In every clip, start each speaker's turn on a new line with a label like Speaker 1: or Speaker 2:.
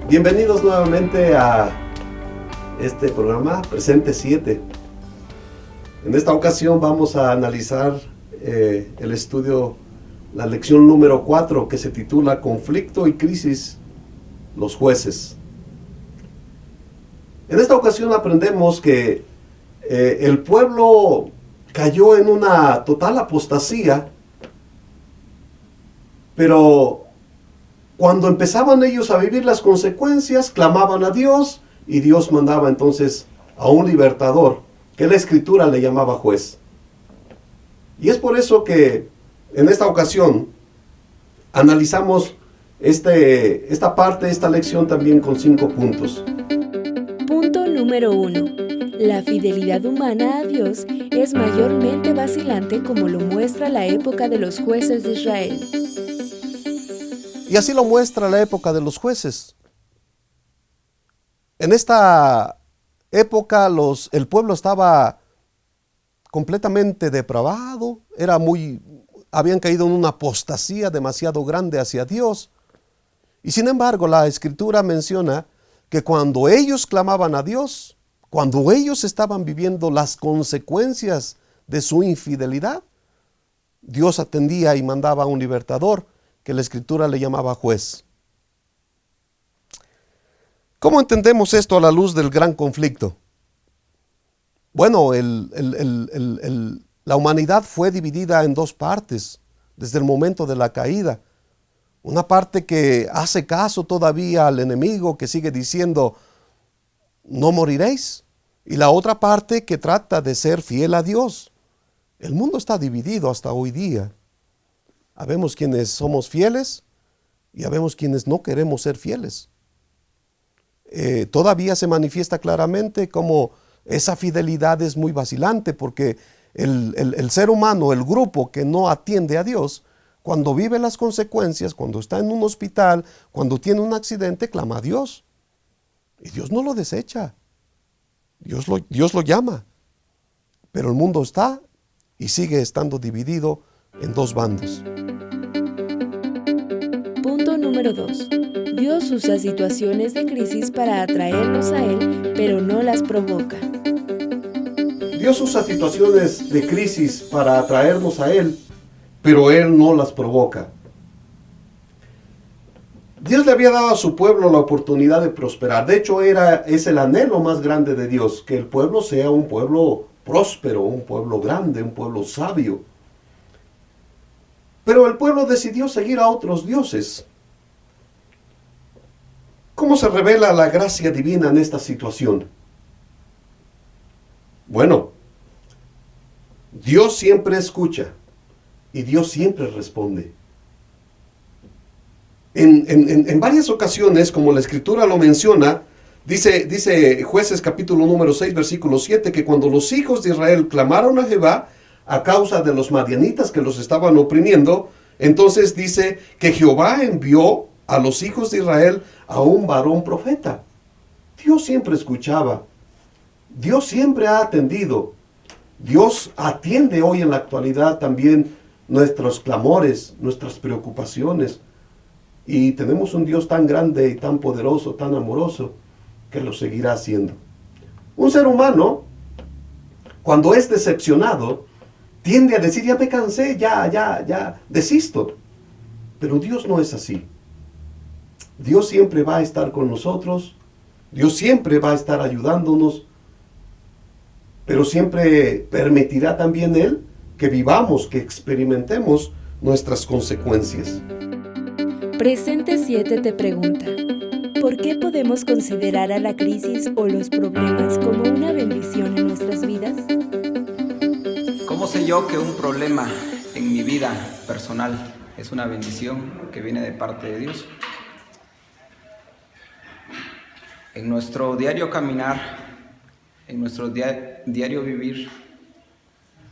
Speaker 1: Bienvenidos nuevamente a este programa Presente 7. En esta ocasión vamos a analizar el estudio, la lección número 4, que se titula Conflicto y crisis, los jueces. En esta ocasión aprendemos que el pueblo cayó en una total apostasía, pero cuando empezaban ellos a vivir las consecuencias, clamaban a Dios y Dios mandaba entonces a un libertador, que la Escritura le llamaba juez. Y es por eso que en esta ocasión analizamos esta lección también con 5 puntos.
Speaker 2: Punto número 1. La fidelidad humana a Dios es mayormente vacilante, como lo muestra la época de los jueces de Israel.
Speaker 1: Y así lo muestra la época de los jueces. En esta época el pueblo estaba completamente depravado, habían caído en una apostasía demasiado grande hacia Dios. Y sin embargo, la Escritura menciona que cuando ellos clamaban a Dios, cuando ellos estaban viviendo las consecuencias de su infidelidad, Dios atendía y mandaba a un libertador, que la Escritura le llamaba juez. ¿Cómo entendemos esto a la luz del gran conflicto? Bueno, la humanidad fue dividida en 2 partes desde el momento de la caída. Una parte que hace caso todavía al enemigo, que sigue diciendo, no moriréis. Y la otra parte que trata de ser fiel a Dios. El mundo está dividido hasta hoy día. Habemos quienes somos fieles y habemos quienes no queremos ser fieles. Todavía se manifiesta claramente como esa fidelidad es muy vacilante, porque el ser humano, el grupo que no atiende a Dios, cuando vive las consecuencias, cuando está en un hospital, cuando tiene un accidente, clama a Dios. Y Dios no lo desecha. Dios lo llama. Pero el mundo está y sigue estando dividido en 2 bandos.
Speaker 2: Punto número 2. Dios usa situaciones de crisis para atraernos a Él, pero no las provoca.
Speaker 1: Dios usa situaciones de crisis para atraernos a Él, pero Él no las provoca. Dios le había dado a su pueblo la oportunidad de prosperar. De hecho, es el anhelo más grande de Dios, que el pueblo sea un pueblo próspero, un pueblo grande, un pueblo sabio. Pero el pueblo decidió seguir a otros dioses. ¿Cómo se revela la gracia divina en esta situación? Bueno, Dios siempre escucha y Dios siempre responde. En varias ocasiones, como la Escritura lo menciona, dice Jueces capítulo número 6, versículo 7, que cuando los hijos de Israel clamaron a Jehová a causa de los madianitas que los estaban oprimiendo, entonces dice que Jehová envió a los hijos de Israel a un varón profeta. Dios siempre escuchaba. Dios siempre ha atendido. Dios atiende hoy en la actualidad también nuestros clamores, nuestras preocupaciones. Y tenemos un Dios tan grande y tan poderoso, tan amoroso, que lo seguirá haciendo. Un ser humano, cuando es decepcionado, tiende a decir, ya me cansé, ya, desisto. Pero Dios no es así. Dios siempre va a estar con nosotros, Dios siempre va a estar ayudándonos, pero siempre permitirá también Él que vivamos, que experimentemos nuestras consecuencias.
Speaker 2: Presente 7 te pregunta, ¿por qué podemos considerar a la crisis o los problemas como una bendición en nuestras vidas?
Speaker 3: ¿Cómo sé yo que un problema en mi vida personal es una bendición que viene de parte de Dios? En nuestro diario caminar, en nuestro diario vivir,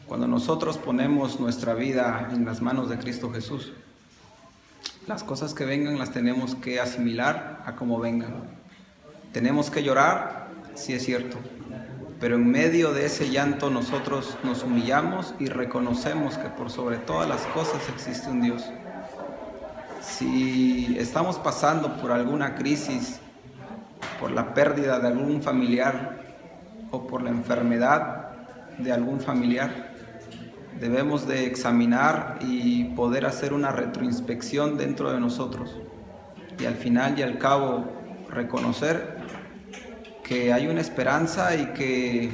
Speaker 3: cuando nosotros ponemos nuestra vida en las manos de Cristo Jesús, las cosas que vengan las tenemos que asimilar a como vengan. Tenemos que llorar, sí es cierto, pero en medio de ese llanto nosotros nos humillamos y reconocemos que por sobre todas las cosas existe un Dios. Si estamos pasando por alguna crisis por la pérdida de algún familiar o por la enfermedad de algún familiar, debemos de examinar y poder hacer una retroinspección dentro de nosotros y al final y al cabo reconocer que hay una esperanza y que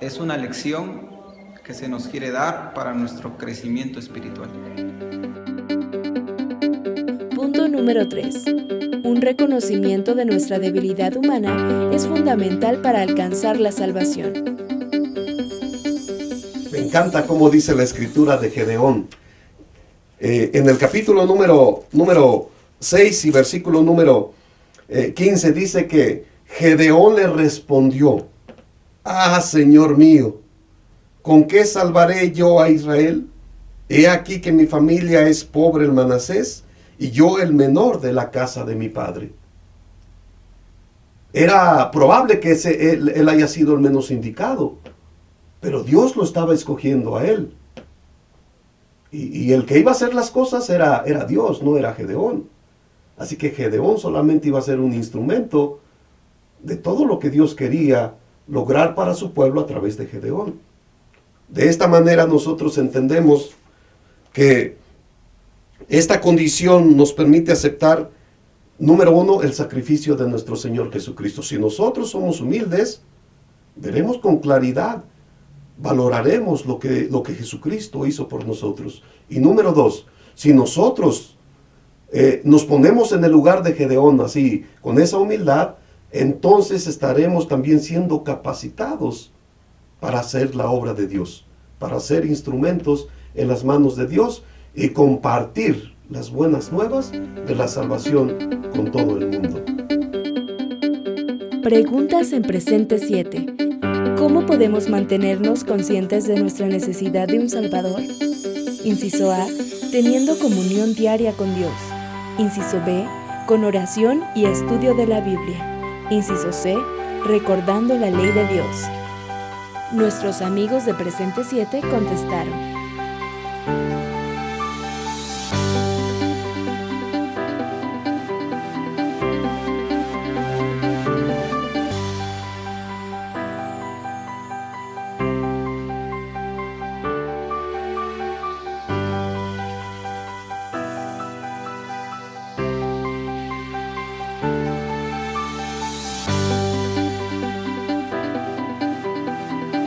Speaker 3: es una lección que se nos quiere dar para nuestro crecimiento espiritual.
Speaker 2: Punto número 3. Un reconocimiento de nuestra debilidad humana es fundamental para alcanzar la salvación.
Speaker 1: Me encanta cómo dice la escritura de Gedeón. En el capítulo número 6 y versículo número 15 dice que Gedeón le respondió: «Ah, Señor mío, ¿con qué salvaré yo a Israel? He aquí que mi familia es pobre en Manasés, y yo el menor de la casa de mi padre». Era probable que él haya sido el menos indicado, pero Dios lo estaba escogiendo a él. Y el que iba a hacer las cosas era Dios, no era Gedeón. Así que Gedeón solamente iba a ser un instrumento de todo lo que Dios quería lograr para su pueblo a través de Gedeón. De esta manera nosotros entendemos que esta condición nos permite aceptar, número 1, el sacrificio de nuestro Señor Jesucristo. Si nosotros somos humildes, veremos con claridad, valoraremos lo que Jesucristo hizo por nosotros. Y número 2, si nosotros nos ponemos en el lugar de Gedeón, así, con esa humildad, entonces estaremos también siendo capacitados para hacer la obra de Dios, para ser instrumentos en las manos de Dios y compartir las buenas nuevas de la salvación con todo el mundo.
Speaker 2: Preguntas en presente 7. ¿Cómo podemos mantenernos conscientes de nuestra necesidad de un Salvador? Inciso A, teniendo comunión diaria con Dios. Inciso B, con oración y estudio de la Biblia. Inciso C, recordando la ley de Dios. Nuestros amigos de presente 7 contestaron: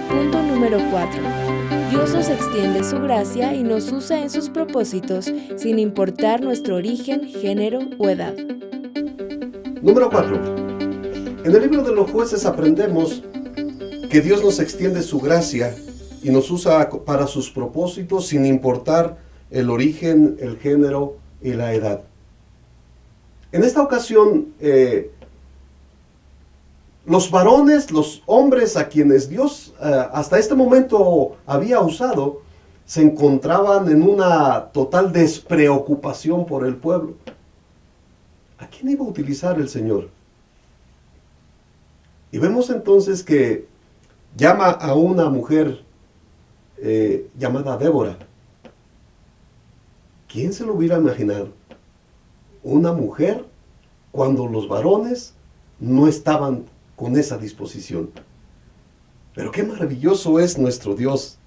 Speaker 2: Punto número 4. Dios nos extiende su gracia y nos usa en sus propósitos sin importar nuestro origen, género o edad.
Speaker 1: Número 4. En el libro de los Jueces aprendemos que Dios nos extiende su gracia y nos usa para sus propósitos sin importar el origen, el género y la edad. En esta ocasión, los varones, los hombres a quienes Dios hasta este momento había usado, se encontraban en una total despreocupación por el pueblo. ¿A quién iba a utilizar el Señor? Y vemos entonces que llama a una mujer llamada Débora. ¿Quién se lo hubiera imaginado? Una mujer cuando los varones no estaban con esa disposición. Pero qué maravilloso es nuestro Dios.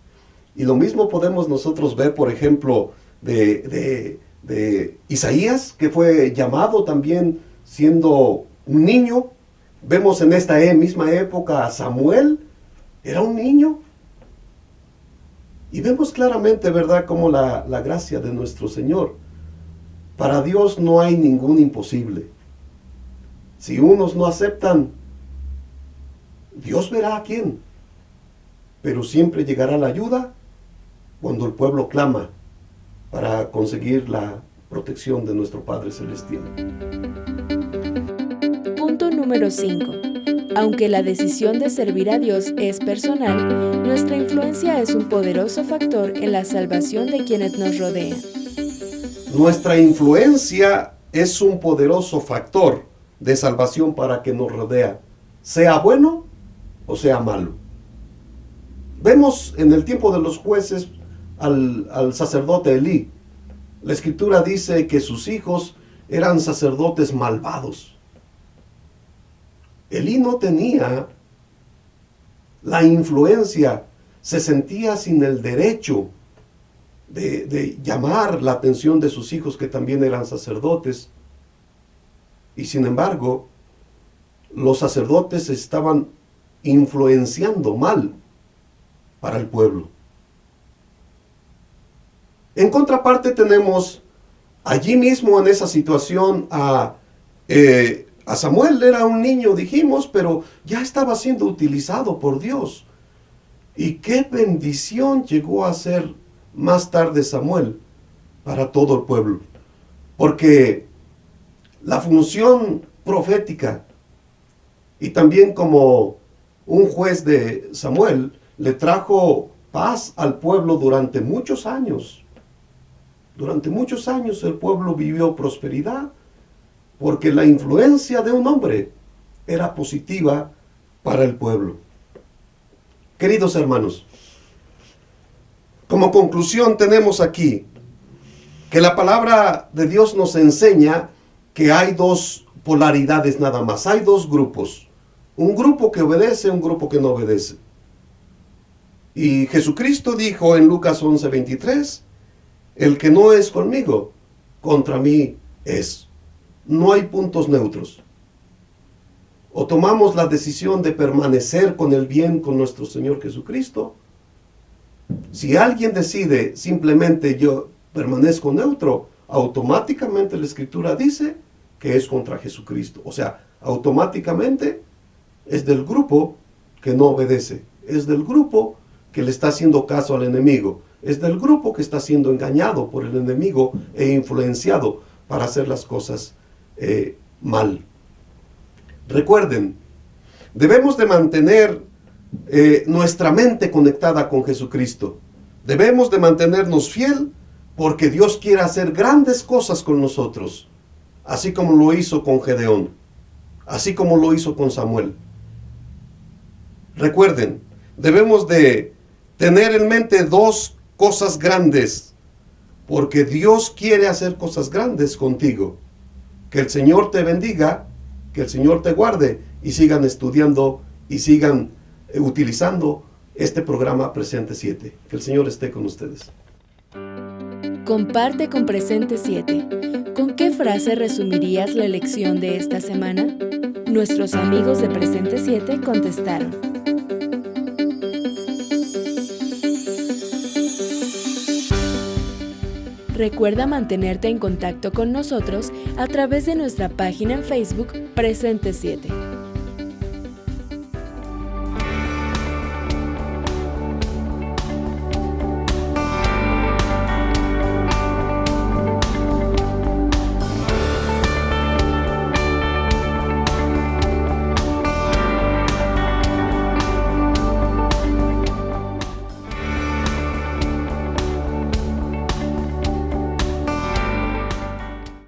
Speaker 1: Y lo mismo podemos nosotros ver, por ejemplo, de Isaías, que fue llamado también siendo un niño. Vemos en esta misma época a Samuel, era un niño. Y vemos claramente, ¿verdad?, como la gracia de nuestro Señor. Para Dios no hay ningún imposible. Si unos no aceptan, Dios verá a quién. Pero siempre llegará la ayuda cuando el pueblo clama para conseguir la protección de nuestro Padre Celestial.
Speaker 2: Punto número 5. Aunque la decisión de servir a Dios es personal, nuestra influencia es un poderoso factor en la salvación de quienes nos rodean.
Speaker 1: Nuestra influencia es un poderoso factor de salvación para quien nos rodea, sea bueno o sea malo. Vemos en el tiempo de los jueces al sacerdote Elí. La Escritura dice que sus hijos eran sacerdotes malvados. Elí no tenía la influencia, se sentía sin el derecho de llamar la atención de sus hijos, que también eran sacerdotes. Y sin embargo, los sacerdotes estaban influenciando mal para el pueblo. En contraparte tenemos allí mismo en esa situación a Samuel. Era un niño, dijimos, pero ya estaba siendo utilizado por Dios. Y qué bendición llegó a ser más tarde Samuel para todo el pueblo. Porque la función profética y también como un juez de Samuel le trajo paz al pueblo durante muchos años. Durante muchos años el pueblo vivió prosperidad porque la influencia de un hombre era positiva para el pueblo. Queridos hermanos, como conclusión tenemos aquí que la palabra de Dios nos enseña que hay dos polaridades nada más, hay dos grupos. Un grupo que obedece, un grupo que no obedece. Y Jesucristo dijo en Lucas 11:23, el que no es conmigo, contra mí es. No hay puntos neutros. O tomamos la decisión de permanecer con el bien con nuestro Señor Jesucristo. Si alguien decide simplemente yo permanezco neutro, automáticamente la Escritura dice que es contra Jesucristo. O sea, automáticamente es del grupo que no obedece. Es del grupo que le está haciendo caso al enemigo. Es del grupo que está siendo engañado por el enemigo e influenciado para hacer las cosas mal. Recuerden, debemos de mantener nuestra mente conectada con Jesucristo. Debemos de mantenernos fiel porque Dios quiere hacer grandes cosas con nosotros, así como lo hizo con Gedeón, así como lo hizo con Samuel. Recuerden, debemos de tener en mente dos cosas grandes, porque Dios quiere hacer cosas grandes contigo. Que el Señor te bendiga, que el Señor te guarde y sigan estudiando y sigan utilizando este programa Presente 7. Que el Señor esté con ustedes.
Speaker 2: Comparte con Presente 7. ¿Con qué frase resumirías la lección de esta semana? Nuestros amigos de Presente 7 contestaron. Recuerda mantenerte en contacto con nosotros a través de nuestra página en Facebook Presente 7.